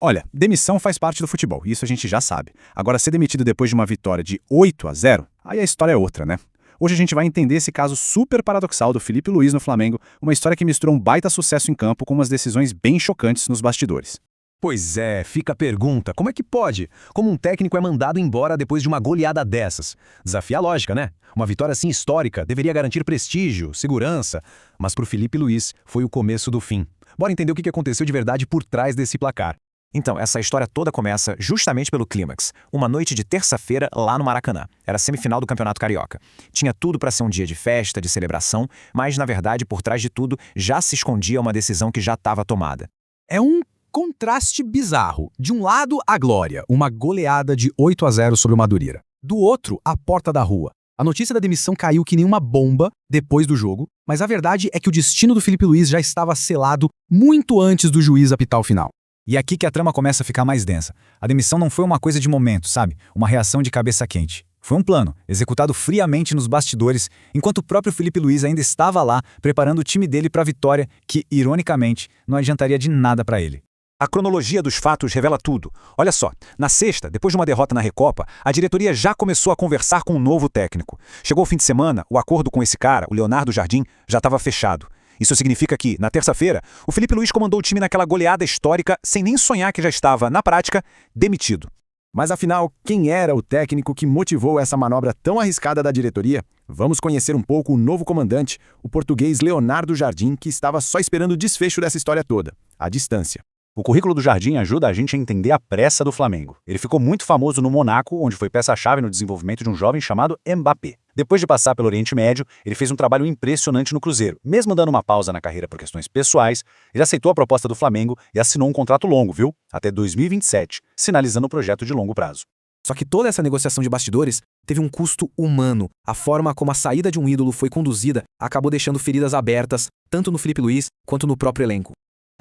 Olha, demissão faz parte do futebol, isso a gente já sabe. Agora, ser demitido depois de uma vitória de 8-0, aí a história é outra, né? Hoje a gente vai entender esse caso super paradoxal do Filipe Luís no Flamengo, uma história que misturou um baita sucesso em campo com umas decisões bem chocantes nos bastidores. Pois é, fica a pergunta, como é que pode? Como um técnico é mandado embora depois de uma goleada dessas? Desafia a lógica, né? Uma vitória assim histórica deveria garantir prestígio, segurança, mas para o Filipe Luís foi o começo do fim. Bora entender o que aconteceu de verdade por trás desse placar. Então, essa história toda começa justamente pelo clímax. Uma noite de terça-feira lá no Maracanã. Era a semifinal do Campeonato Carioca. Tinha tudo para ser um dia de festa, de celebração, mas, na verdade, por trás de tudo, já se escondia uma decisão que já estava tomada. É um contraste bizarro. De um lado, a glória, uma goleada de 8-0 sobre o Madureira. Do outro, a porta da rua. A notícia da demissão caiu que nem uma bomba depois do jogo, mas a verdade é que o destino do Filipe Luís já estava selado muito antes do juiz apitar o final. E é aqui que a trama começa a ficar mais densa. A demissão não foi uma coisa de momento, sabe? Uma reação de cabeça quente. Foi um plano, executado friamente nos bastidores, enquanto o próprio Filipe Luís ainda estava lá, preparando o time dele para a vitória que, ironicamente, não adiantaria de nada para ele. A cronologia dos fatos revela tudo. Olha só, na sexta, depois de uma derrota na Recopa, a diretoria já começou a conversar com um novo técnico. Chegou o fim de semana, o acordo com esse cara, o Leonardo Jardim, já estava fechado. Isso significa que, na terça-feira, o Filipe Luís comandou o time naquela goleada histórica, sem nem sonhar que já estava, na prática, demitido. Mas afinal, quem era o técnico que motivou essa manobra tão arriscada da diretoria? Vamos conhecer um pouco o novo comandante, o português Leonardo Jardim, que estava só esperando o desfecho dessa história toda, à distância. O currículo do Jardim ajuda a gente a entender a pressa do Flamengo. Ele ficou muito famoso no Monaco, onde foi peça-chave no desenvolvimento de um jovem chamado Mbappé. Depois de passar pelo Oriente Médio, ele fez um trabalho impressionante no Cruzeiro. Mesmo dando uma pausa na carreira por questões pessoais, ele aceitou a proposta do Flamengo e assinou um contrato longo, viu? Até 2027, sinalizando um projeto de longo prazo. Só que toda essa negociação de bastidores teve um custo humano. A forma como a saída de um ídolo foi conduzida acabou deixando feridas abertas, tanto no Filipe Luís quanto no próprio elenco.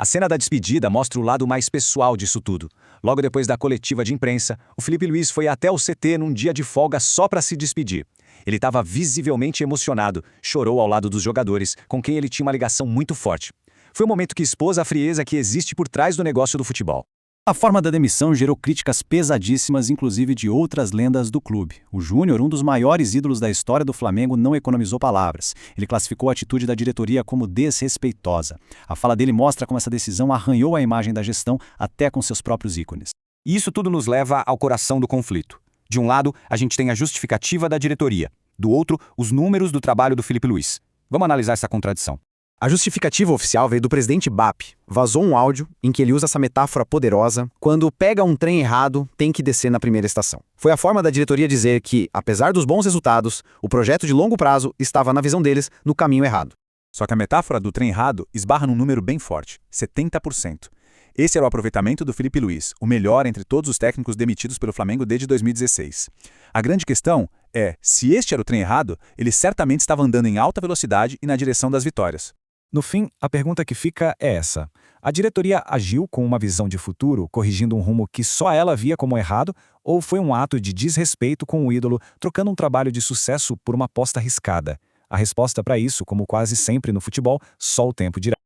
A cena da despedida mostra o lado mais pessoal disso tudo. Logo depois da coletiva de imprensa, o Filipe Luís foi até o CT num dia de folga só para se despedir. Ele estava visivelmente emocionado, chorou ao lado dos jogadores, com quem ele tinha uma ligação muito forte. Foi um momento que expôs a frieza que existe por trás do negócio do futebol. A forma da demissão gerou críticas pesadíssimas, inclusive de outras lendas do clube. O Júnior, um dos maiores ídolos da história do Flamengo, não economizou palavras. Ele classificou a atitude da diretoria como desrespeitosa. A fala dele mostra como essa decisão arranhou a imagem da gestão até com seus próprios ícones. E isso tudo nos leva ao coração do conflito. De um lado, a gente tem a justificativa da diretoria. Do outro, os números do trabalho do Filipe Luís. Vamos analisar essa contradição. A justificativa oficial veio do presidente BAP. Vazou um áudio em que ele usa essa metáfora poderosa: quando pega um trem errado, tem que descer na primeira estação. Foi a forma da diretoria dizer que, apesar dos bons resultados, o projeto de longo prazo estava, na visão deles, no caminho errado. Só que a metáfora do trem errado esbarra num número bem forte, 70%. Esse era o aproveitamento do Filipe Luís, o melhor entre todos os técnicos demitidos pelo Flamengo desde 2016. A grande questão é, se este era o trem errado, ele certamente estava andando em alta velocidade e na direção das vitórias. No fim, a pergunta que fica é essa. A diretoria agiu com uma visão de futuro, corrigindo um rumo que só ela via como errado, ou foi um ato de desrespeito com o ídolo, trocando um trabalho de sucesso por uma aposta arriscada? A resposta para isso, como quase sempre no futebol, só o tempo dirá.